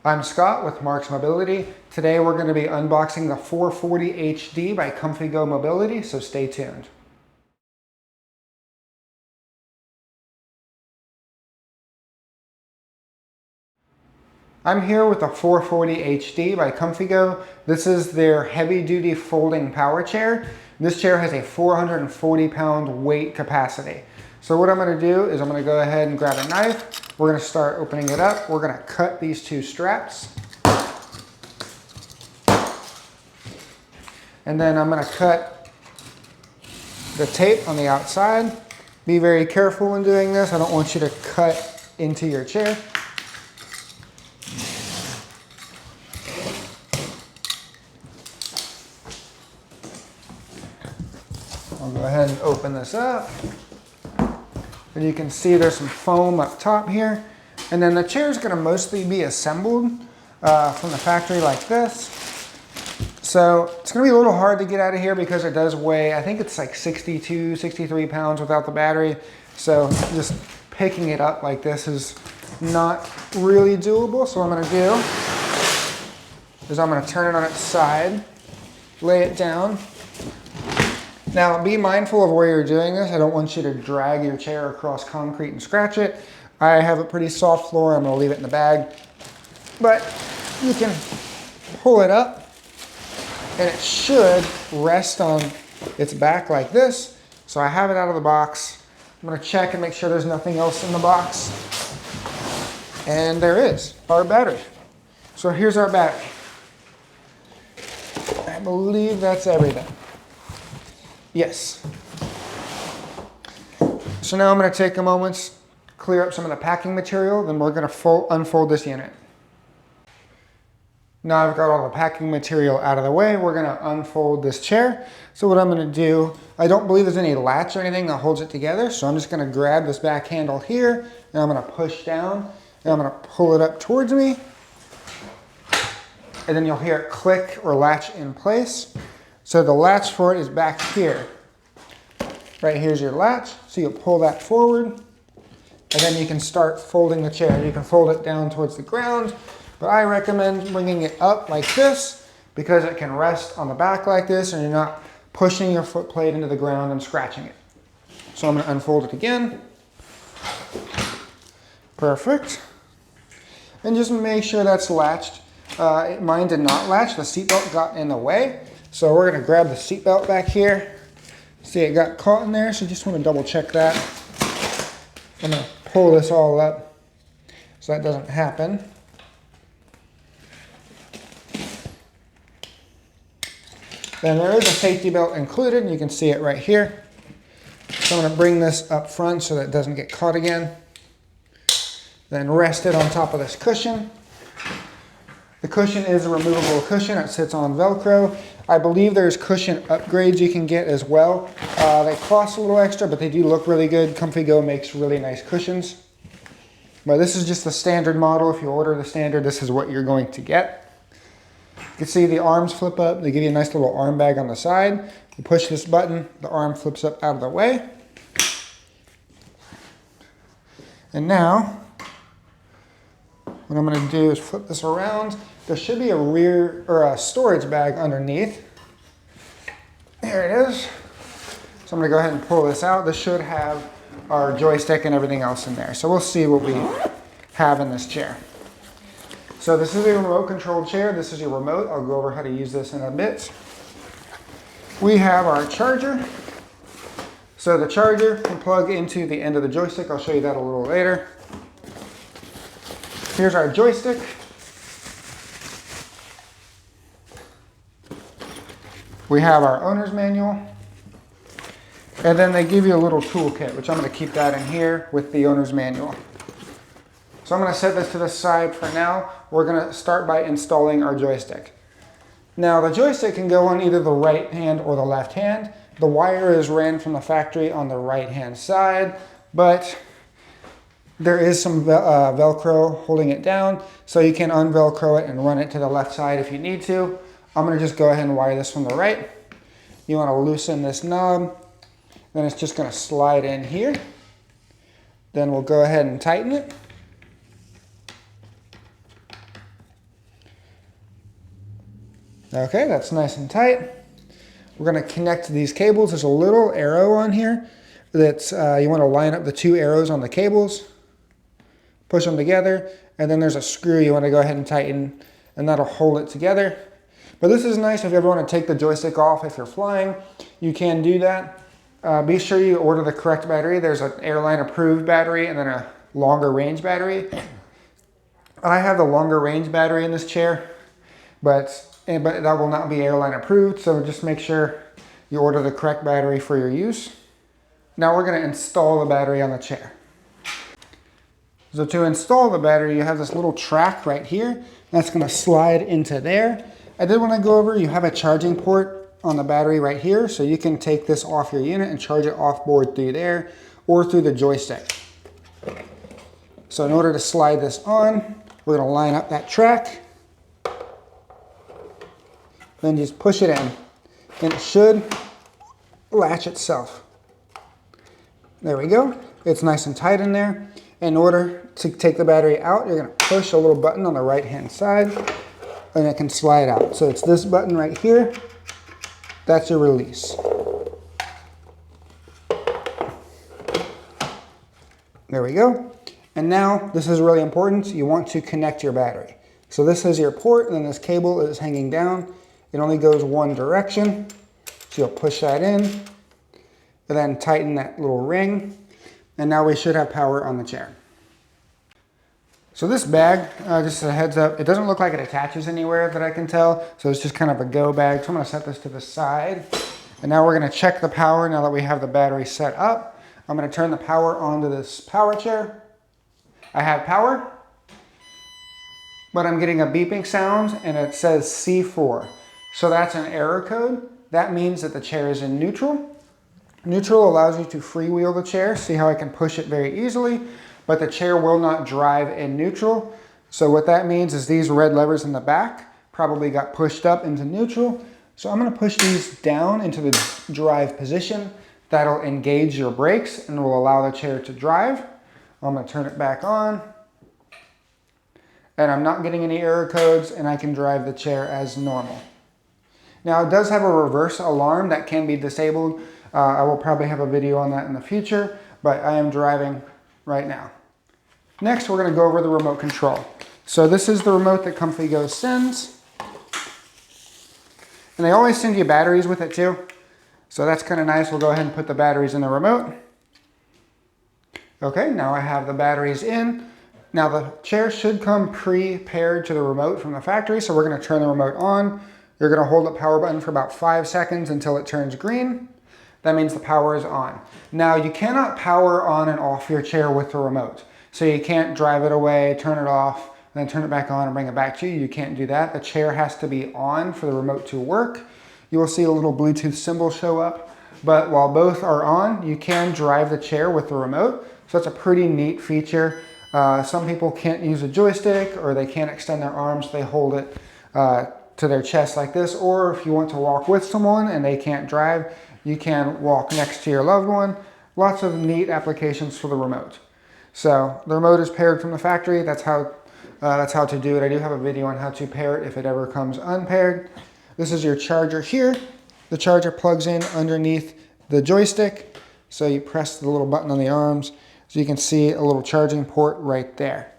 I'm Scott with Marcs Mobility. Today we're going to be unboxing the 440 HD by ComfyGo Mobility, so stay tuned. I'm here with the 440 HD by ComfyGo. This is their heavy-duty folding power chair. This chair has a 440-pound weight capacity. So what I'm going to do is I'm going to go ahead and grab a knife. We're going to start opening it up. We're going to cut these two straps. And then I'm going to cut the tape on the outside. Be very careful when doing this. I don't want you to cut into your chair. I'll go ahead and open this up. And you can see there's some foam up top here. And then the chair is going to mostly be assembled from the factory like this. So it's going to be a little hard to get out of here because it does weigh, I think it's like 62, 63 pounds without the battery. So just picking it up like this is not really doable. So what I'm going to do is I'm going to turn it on its side, lay it down. Now be mindful of where you're doing this. I don't want you to drag your chair across concrete and scratch it. I have a pretty soft floor. I'm going to leave it in the bag. But you can pull it up and it should rest on its back like this. So I have it out of the box. I'm going to check and make sure there's nothing else in the box. And there is our battery. So here's our battery. I believe that's everything. Yes. So now I'm going to take a moment, clear up some of the packing material, then we're going to unfold this unit. Now I've got all the packing material out of the way, we're going to unfold this chair. So what I'm going to do, I don't believe there's any latch or anything that holds it together, so I'm just going to grab this back handle here, and I'm going to push down, and I'm going to pull it up towards me, and then you'll hear it click or latch in place. So the latch for it is back here. Right here's your latch. So you'll pull that forward and then you can start folding the chair. You can fold it down towards the ground, but I recommend bringing it up like this because it can rest on the back like this and you're not pushing your foot plate into the ground and scratching it. So I'm going to unfold it again. Perfect. And just make sure that's latched. Mine did not latch. The seatbelt got in the way. So we're going to grab the seatbelt back here. See, it got caught in there, so just want to double check that. I'm going to pull this all up so that doesn't happen. Then there is a safety belt included, and you can see it right here. So I'm going to bring this up front so that it doesn't get caught again. Then rest it on top of this cushion. The cushion is a removable cushion. It sits on Velcro. I believe there's cushion upgrades you can get as well. They cost a little extra, but they do look really good. ComfyGo makes really nice cushions. But this is just the standard model. If you order the standard, this is what you're going to get. You can see the arms flip up. They give you a nice little arm bag on the side. You push this button, the arm flips up out of the way. And now, what I'm going to do is flip this around. There should be a rear or a storage bag underneath. There it is. So I'm going to go ahead and pull this out. This should have our joystick and everything else in there. So we'll see what we have in this chair. So this is a remote controlled chair. This is your remote. I'll go over how to use this in a bit. We have our charger. So the charger can plug into the end of the joystick. I'll show you that a little later. Here's our joystick. We have our owner's manual. And then they give you a little toolkit, which I'm going to keep that in here with the owner's manual. So I'm going to set this to the side for now. We're going to start by installing our joystick. Now the joystick can go on either the right hand or the left hand. The wire is ran from the factory on the right hand side, but there is some Velcro holding it down, so you can unvelcro it and run it to the left side if you need to. I'm going to just go ahead and wire this from the right. You want to loosen this knob, then it's just going to slide in here. Then we'll go ahead and tighten it. Okay, that's nice and tight. We're going to connect these cables. There's a little arrow on here that's, you want to line up the two arrows on the cables, push them together, and then there's a screw you want to go ahead and tighten, and that'll hold it together. But this is nice if you ever want to take the joystick off if you're flying, you can do that. Be sure you order the correct battery. There's an airline approved battery and then a longer range battery. I have the longer range battery in this chair, but that will not be airline approved, so just make sure you order the correct battery for your use. Now we're going to install the battery on the chair. So to install the battery, you have this little track right here. That's going to slide into there. I did want to go over, you have a charging port on the battery right here, so you can take this off your unit and charge it off board through there or through the joystick. So in order to slide this on, we're going to line up that track. Then just push it in, and it should latch itself. There we go. It's nice and tight in there. In order to take the battery out, you're going to push a little button on the right-hand side, and it can slide out. So it's this button right here. That's your release. There we go. And now, this is really important. You want to connect your battery. So this is your port, and then this cable is hanging down. It only goes one direction, so you'll push that in, and then tighten that little ring, and now we should have power on the chair. So this bag, just a heads up, it doesn't look like it attaches anywhere that I can tell, so it's just kind of a go bag. So I'm going to set this to the side, and now we're going to check the power now that we have the battery set up. I'm going to turn the power onto this power chair. I have power, but I'm getting a beeping sound, and it says C4. So that's an error code. That means that the chair is in neutral. Neutral allows you to freewheel the chair. See how I can push it very easily, but the chair will not drive in neutral. So what that means is these red levers in the back probably got pushed up into neutral. So I'm going to push these down into the drive position. That'll engage your brakes and will allow the chair to drive. I'm going to turn it back on. And I'm not getting any error codes, and I can drive the chair as normal. Now it does have a reverse alarm that can be disabled. I will probably have a video on that in the future, but I am driving right now. Next, we're going to go over the remote control. So this is the remote that ComfyGo sends. And they always send you batteries with it too. So that's kind of nice. We'll go ahead and put the batteries in the remote. Okay, now I have the batteries in. Now the chair should come pre-paired to the remote from the factory, so we're going to turn the remote on. You're going to hold the power button for about 5 seconds until it turns green. That means the power is on. Now you cannot power on and off your chair with the remote. So you can't drive it away, turn it off, and then turn it back on and bring it back to you. You can't do that. The chair has to be on for the remote to work. You will see a little Bluetooth symbol show up. But while both are on, you can drive the chair with the remote. So that's a pretty neat feature. Some people can't use a joystick, or they can't extend their arms. They hold it to their chest like this, or if you want to walk with someone and they can't drive, you can walk next to your loved one. Lots of neat applications for the remote. So the remote is paired from the factory. That's how to do it. I do have a video on how to pair it if it ever comes unpaired. This is your charger here. The charger plugs in underneath the joystick. So you press the little button on the arms, so you can see a little charging port right there.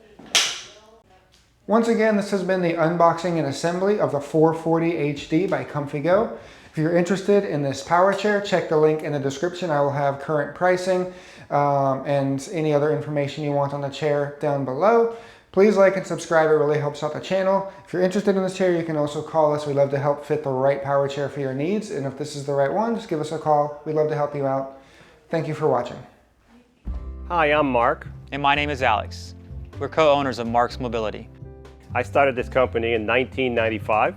Once again, this has been the unboxing and assembly of the 440 HD by ComfyGo. If you're interested in this power chair, check the link in the description. I will have current pricing and any other information you want on the chair down below. Please like and subscribe. It really helps out the channel. If you're interested in this chair, you can also call us. We'd love to help fit the right power chair for your needs. And if this is the right one, just give us a call. We'd love to help you out. Thank you for watching. Hi, I'm Marc. And my name is Alex. We're co-owners of Marcs Mobility. I started this company in 1995.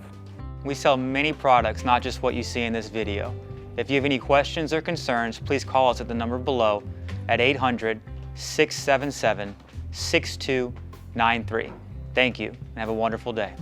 We sell many products, not just what you see in this video. If you have any questions or concerns, please call us at the number below at 800-677-6293. Thank you, and have a wonderful day.